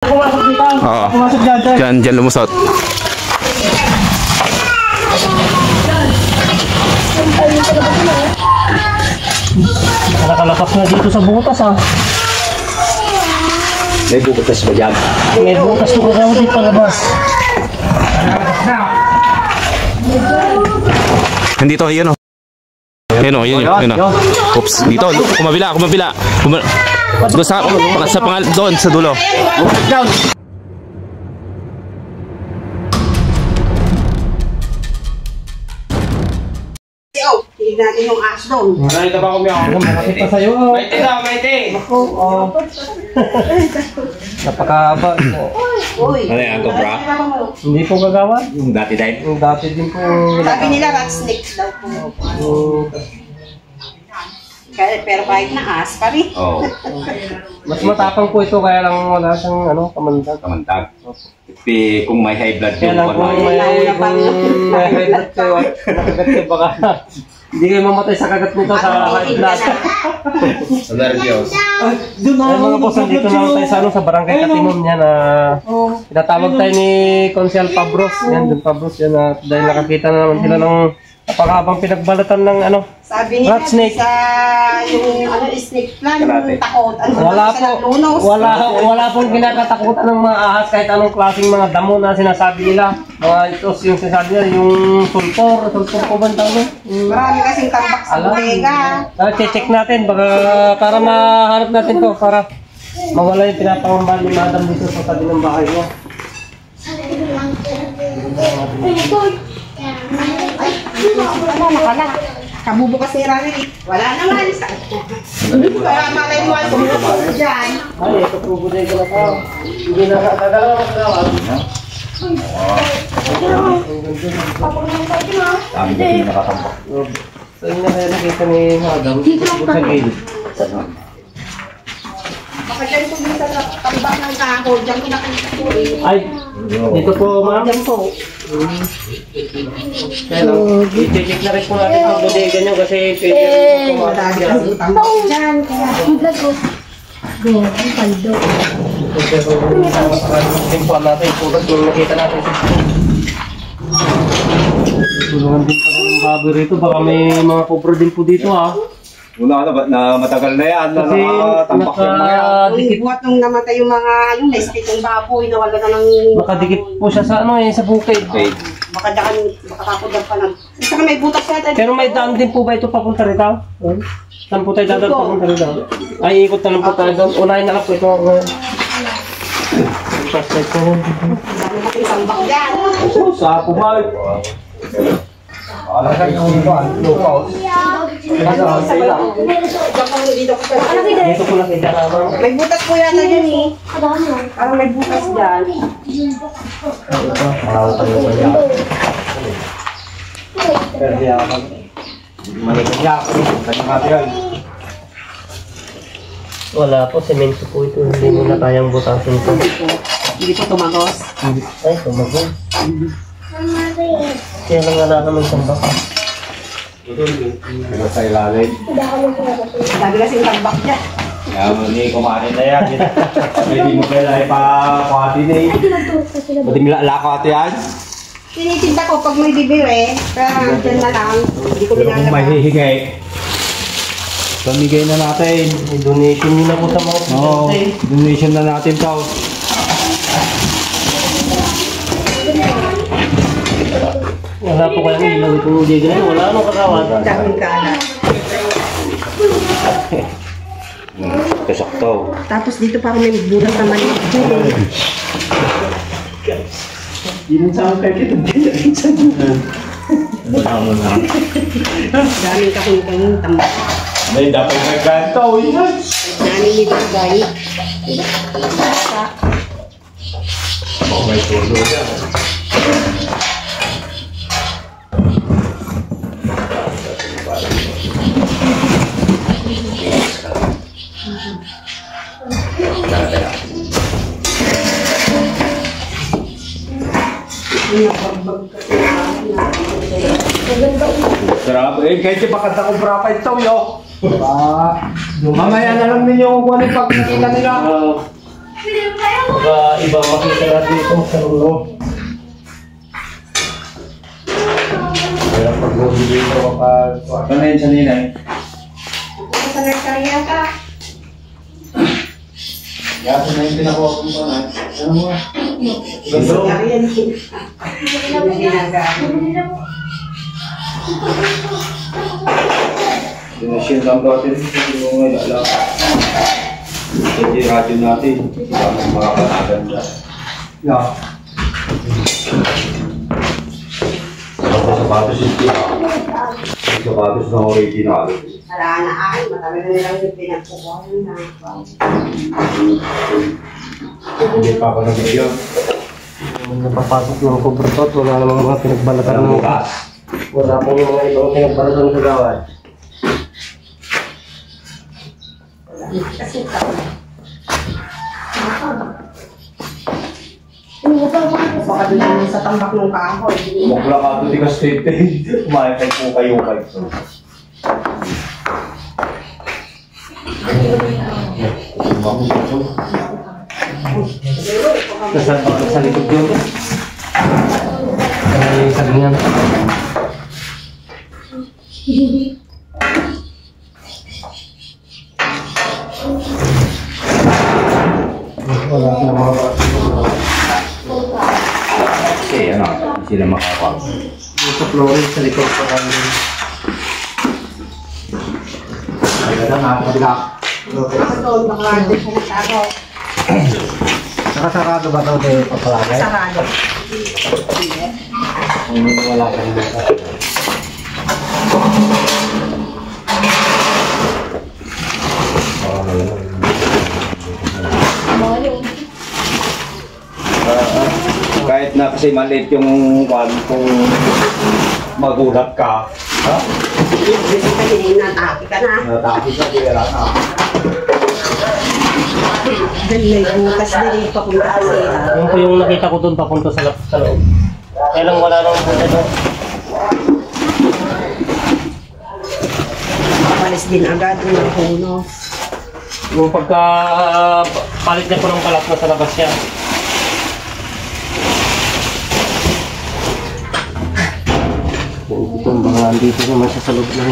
Pumasok dito. Oo. Pumasok dyan. Diyan lumusot. Nakalapas na dito sa butas ah. May bubutas ba dyan? May butas ko kagawa dito palabas. Nandito, yun o. Yun o, yun o. Oops, dito, kumabila. Doon sa doon sa dulo. Tignan natin yung ass doon. Nakita ba kung may ako? Malapit pa sa'yo. Maite na, maite! Ako, napakahaba. Uy. Ano yan, Cobra? Hindi po gagawa. Yung dati dahil? Yung dati din po. Sabi nila rat snake daw po. Pero kahit na ass pa rin. Oo. Mas matapang po ito kaya lang wala siyang kamandag. Kamantag. Kung may high blood Kaya lang po may high blood kayo at nakagat kayo baka hindi kayo mamatay sa kagat nito sa high blood. Sa nervyos. Ay mga boss, dito na tayo sa barangay Katimon niya na tinatawag tayo ni Consial Pabros. Yan, dun Pabros yan dahil nakakita na naman sila ng napakahabang pinagbalatan ng sabi nila rat snake. Sa yung snake plant, takot. Wala pong kinakatakutan ng mga ahas kahit anong klaseng mga damo na sinasabi nila. Mga ito yung sinasabi nila, yung sulfur po ba ang tawag? Marami kasing tambak sa bodega. Check natin baka para mahanap natin to para mawala yung pinapangambal ni madam dito sa tabi ng bahay mo. Kabubukas ni Rani. Wala naman. Kaya malay mo ang bumubukas dyan. Ay, ito po buday ko na pa. Hindi na kagalaw. Dami na yung nakatambak. Saan na kaya nakita ni madam? Dito sa gilid. Baka dyan po dito sa tambak ng kahoy. Dyan ko nakita po eh. Ay, dito po ma'am. Dyan po. Kaya lang, i-check na rin po natin ang bodega nyo kasi pwede rin po Madami kumakas kasing tambak dyan. Kaya Tingnan natin, tulad yung nakita natin sa tulungan din pala ng baboy rito, baka may mga cobra din po dito ha. Una na matagal na yan, na Kasi nakatambak yung mga yan. Yung buhat nung namatay yung mga na-stick ng baboy, nawala na ng... Nakadikit po siya sa sa bukid. Okay. Baka kakudang pa lang. Saka may butas natin. Pero may daan din po ba ito papunta rito? Saan po tayo dadaan papunta rito? Ay, ikot na lang po tayo doon. Unahin na lang po ito. Pasay ko. Dami kasing tambak dyan. Sa kumay. Alasan yung lookout. Dito ko nakita naman. May butas po yan na dyan eh. Parang may butas dyan. Pero di ako malikot niya ako. Kanyang material. Wala po, semento po ito. Hindi mo na kayang butasin ito. Hindi po tumagos. Ay, tumagol. Kaya lang wala naman siyang baka. Pero sa ilalim. Dami kasing tambak dyan. Kaya hindi kumain na yan. Hindi mo kailangan pa-kuhati na eh. Pwede milakakati yan? Tinitinda ko pag may bibili. Pero dyan na lang. Hindi ko Pero kung may nilalabas. hihigay, pamigay na natin. Donation nyo na po sa mga Oo, donation na natin to. Wala po kayang ilaw itong bodega na yun. Wala anong kakawan. Daming kalat. Kasakto. Tapos dito parang may butas na maliit. Yun sa akin kayo dito. Daming kahing-kahing tambak. May dapat nagkanto. Daming nilagay. May tulo yan. Sarap. Kahit yung pakanta ko brapa ito, yo. Mamaya na lang ninyo kung ano yung pag nakita nila. Baka ibang makita natin ito sa ulo. Kaya pag-uwi dito kapag... Ano na yun sa ninay? Sa nursery ka. Yaso na yung pinakuha ko pa na. Ano mo? Gusto? Sinashield lang natin. Hindi mo nga ilala. Hindi natin natin. Hindi naman makakanagan dyan. Yeah. Sapatos yung sapatos ng original. Wala na ay, matagal na nilang yung pinagkukuha na. Hindi pa ako nag-video. Napapasok ng kubertot, wala namang mga pinagbalatan ng bukas. Wala pong mga ibang pinagbalatan sa gawad. Kasi baka doon naman sa tambak ng kahoy. Mukla ka doon di ka state. Kumain kayo po kayo kayo. Sa likod yun. Ay, sabihan. Wala na mga Kasi ano, hindi sila makakawag. sa flooring sa likod pa kami. Ay, gano'n ha, kabila. Doon, baka doon siya nagtagaw. Nakasarado ba ito tayo papalagay? Sarado. Hindi wala ka rin dito. Kahit na kasi maliit yung kwan kung magulat ka. Ha? Hindi nataki ka na. Natapos na pera na. Dahil may bukas na rin papunta kasi. Yung po yung nakita ko doon papunta sa loob. Kaya lang wala nang punta doon. Palis din agad ng hunos. Yung pagka palit niya po ng kalat na sa labas niya. Ito baka andito naman siya sa loob ng...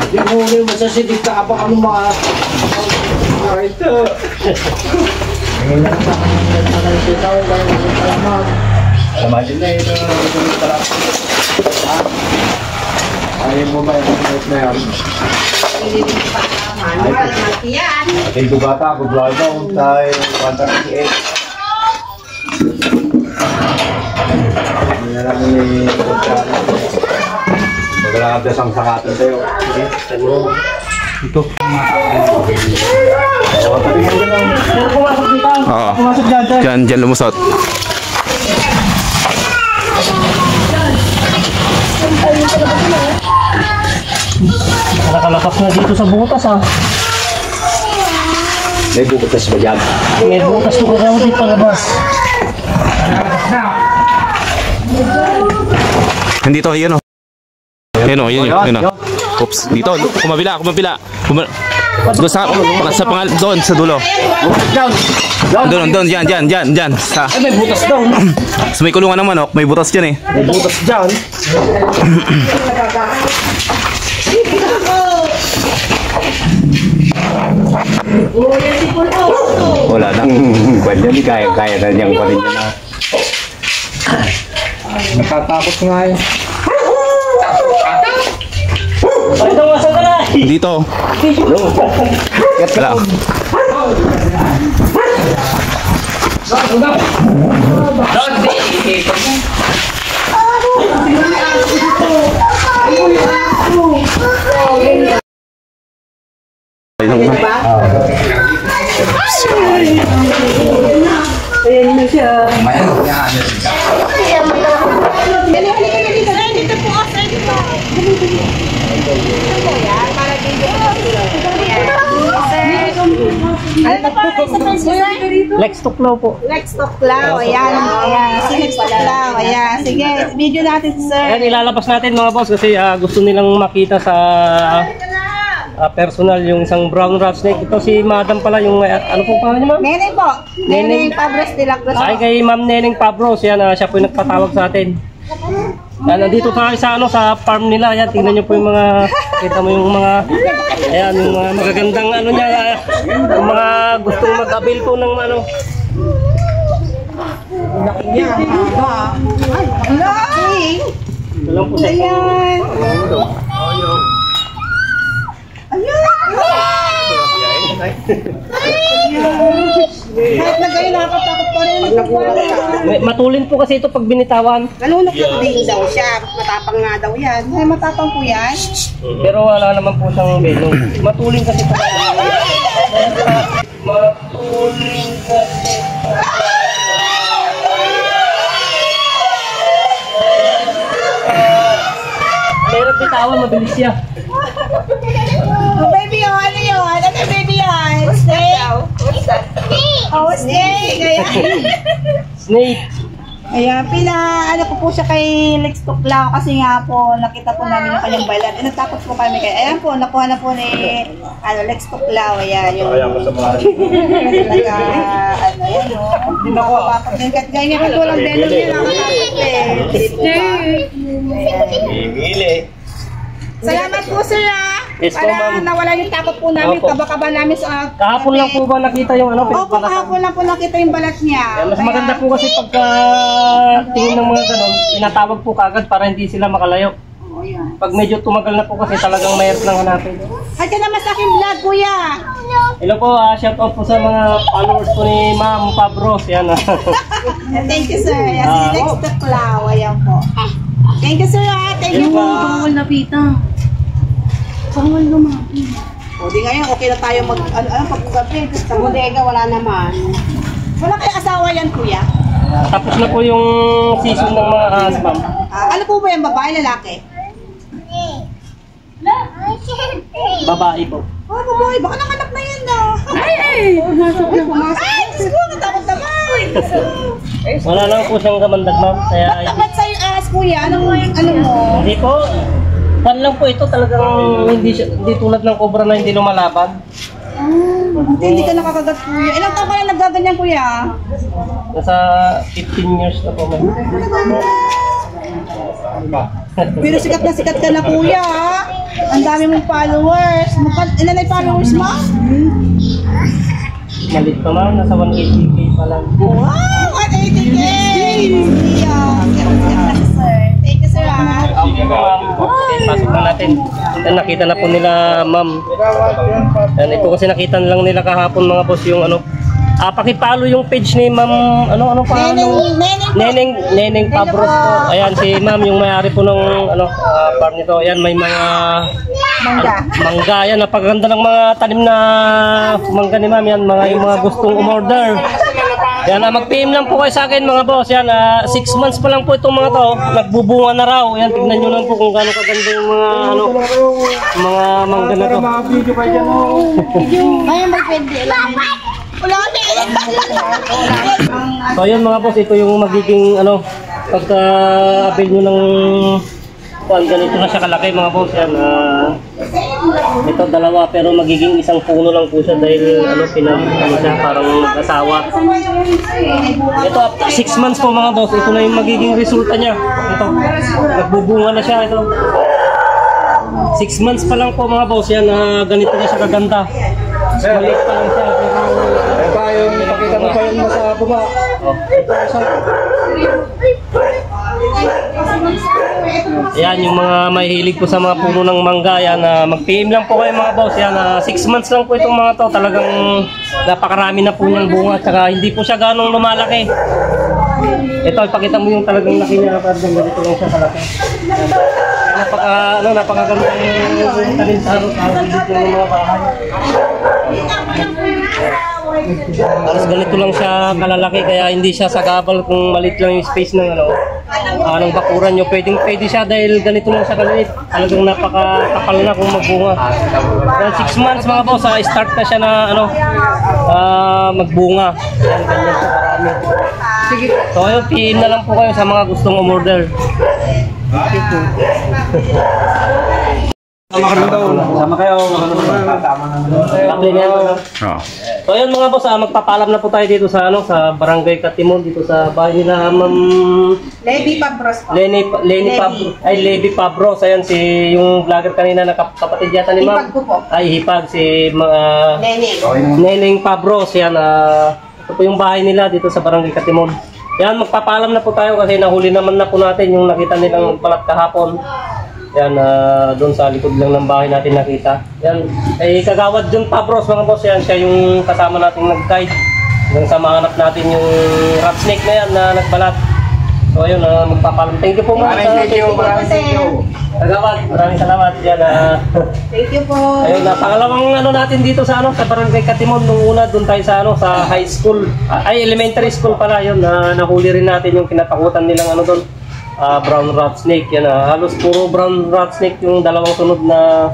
Hindi mo rin masasidip ka pa kung mga... Ito. Ngayon lang sa kanyang nagtagal si Tao dahil nagtalamag. Imagine na ito yung talak. Ayaw mo ba yung kahit na yan? Manual, matiyan. Ito bata, gudwal daw. Tayo, kwanta kasi eh. Hindi na lang ni Maglalabdas ang sangatan sa'yo. Sige, ano? Ito. Oo. Diyan lumusot. Nakalapas na dito sa butas ah. May bubutas ba dyan? May butas ko kagawa dito palabas. Hindi to, yun o. Yun o, yun o. Oops, dito. Kumabila. Doon sa pangal, doon sa dulo. Doon, dyan. Ay, may butas daw. Sa may kulungan ng manok, may butas dyan eh. May butas dyan. Wala nang kwento ni kaya na niyang pa rin niya na. Natatakot nga eh. Ito masa ka na! Dito. Wala. Ayan na siya. Lex Tuklaw po. Next stop lang. Ayan. Sige, stop lang. Ayan. Sige, video natin, sir. Ayan, ilalabas natin mga boss kasi gusto nilang makita sa personal yung isang brown rat snake. Ito si Madam pala yung ano pong pangalan niya, ma'am? Neneng po. Neneng Pabros de la Cruz. Ay kay Ma'am Neneng Pabros, yan siya po yung nagpatawag sa atin. Yan, nandito tayo sa sa farm nila. Yan, tingnan niyo po yung mga, kita mo yung mga, ayan, yung mga magagandang ano niya, yung mga gustong mag-avail po ng ano. Laki niya. Haba. Ay, laki. Walang po sa Ayan. Kahit na kayo nakakatakot pa rin. Matulin po kasi ito pag binitawan. Nalunok na din daw siya. Matapang nga daw yan. Ay, matapang po yan. Pero wala naman po siyang venom. Matulin kasi ito. Matulin kasi. Meron bitawan, mabilis siya. Oh, baby, oh, ano yun? Ano baby yan? Snake? Oh, snake. Ayan. Snake. Ayan, ano ko po siya kay Lex Tuklaw kasi nga po, nakita po namin yung kanyang balat. Natakot po kami kay, ayan po, nakuha na po ni Lex Tuklaw. Ayan, yung talaga, ano yan, no? Hindi na ko kapag din kat ganyan ko walang venom yun, nakakatakot eh. Bibili. Salamat po sir Yes po, para ma'am. nawala yung takot po namin, Opo. kaba-kaba namin sa... Kahapon lang po ba nakita yung ano? Opo, kahapon lang po nakita yung balat niya. Mas maganda po kasi pagka tingin ng mga ganon, tinatawag po kagad para hindi sila makalayo. Oh, yan. Pag medyo tumagal na po kasi talagang mahirap lang hanapin. Ay, ka naman sa aking vlog, kuya. Hello po, shout out po sa mga followers po ni Ma'am Pabros. Yan. Thank you, sir. Yes, Lex Tuklaw. Ayan po. Thank you, sir. Thank you po. Bawal na pita. Bawal lumaki. O, di ngayon, okay na tayo pag-ugabi. Sa bodega, wala naman. Wala kayong asawa yan, kuya? Tapos na po yung season ng mga ahas, ma'am. Ano po ba yung babae, lalaki? Babae po. Oh, babae. Baka nakanap na yan, no? Pumasok na. Pumasok. Ay, siguro, natakot naman. Wala lang po siyang kamandag, ma'am. Kaya Ba't sa'yo aas, kuya? Ano mo? hindi po. Pan lang po ito, talagang hindi tulad ng cobra na hindi lumalaban. Hindi ka nakakagat, kuya. Ilang taon ka na naggaganyan, kuya? Nasa 15 years na po, ma'am. Pero sikat ka na, kuya. Ang dami mong followers. Ilan ay followers mo? Malit pa, ma'am. Nasa 180k pa lang. Wow! 180K! Yeah. Sir. Thank you, sir. Okay, ma'am. Okay, pasok na natin. Yan, nakita na po nila, ma'am. Yan, ito kasi nakita lang nila kahapon, mga boss, yung ano. Pakipalo yung page ni ma'am, ano pa? Neneng Pabros po. Ayan, si ma'am, yung may-ari po ng farm nito. Ayan, may mga mangga. Ayan, napakaganda ng mga tanim na mangga ni ma'am. Yan, yung mga gustong umorder. Yan, mag-PM lang po kayo sa akin, mga boss. Yan, 6 months pa lang po itong mga to. Nagbubunga na raw. Yan, tignan nyo lang po kung gaano kaganda yung mga mangga na to. Ngayon magpende lang. Wala So yun mga boss, ito yung magiging pagka-avail nyo ng ganito na siya kalaki mga boss. Yan, ito dalawa pero magiging isang puno lang po siya dahil siya parang mag-asawa. Ito after 6 months po mga boss, ito na yung magiging resulta niya. Ito, nagbubunga na siya ito. 6 months pa lang po mga boss, yan, ganito na siya kaganda. Maliit pa lang siya pero Ipakita mo pa yun mo sa baba. Yan, yung mga mahihilig po sa mga puno ng mangga, yan, mag-PM lang po kayo mga boss. Yan, 6 months lang po itong mga to. Talagang napakarami na po niyang bunga. Tsaka hindi po siya ganong lumalaki. Ito, ipakita mo yung talagang laki niya. Ganito lang siya kalaki. Napakaganda yung talim sa harap dito ng mga bahay. Alas ganito lang siya kalalaki kaya hindi siya sagabal kung maliit lang yung space ng ng bakuran nyo. Pwede siya dahil ganito lang siya kaliit. Talagang napakakapal na kung magbunga. Dahil 6 months mga boss, start na siya na magbunga. Yan, ganyan siya karami. So ayun, PM na lang po kayo sa mga gustong umorder. Sama kayo. Kapli niyan. Oh. So ayun mga boss, magpapaalam na po tayo dito sa sa Barangay Katimon, dito sa bahay nila Ma'am Levi Pabros po. Levi Pabros. Ayan si yung vlogger kanina na kapatid yata ni Ma'am. Hipag ko po. Ay hipag si Lenin. Neneng Pabros. Yan ito po yung bahay nila dito sa Barangay Katimon. Yan, magpapaalam na po tayo kasi nahuli naman na po natin yung nakita nilang balat kahapon. Yan, doon sa likod lang ng bahay natin nakita. Yan, ay Kagawad John Pabros mga boss. Yan, siya yung kasama nating nag-guide. Hanggang sa mahanap natin yung rat snake na yan na nagbalat. So ayun, magpapalam. Thank you po mga Thank you. Kagawad, maraming salamat. Yan, Thank you po. ayun, pangalawang natin dito sa sa Barangay Katimon. Nung una doon tayo sa sa high school, elementary school pala yun. Nahuli rin natin yung kinatakutan nilang doon. Brown rat snake. Yan, halos puro brown rat snake yung dalawang sunod na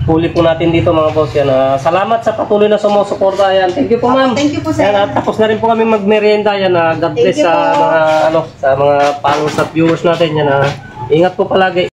huli po natin dito mga boss. Yan, salamat sa patuloy na sumusuporta. Yan, thank you po ma'am. Thank you po sir. Yan, tapos na rin po kami magmerienda. Yan, God bless Thank you sa po. mga sa mga followers at viewers natin. Yan, ingat po palagi.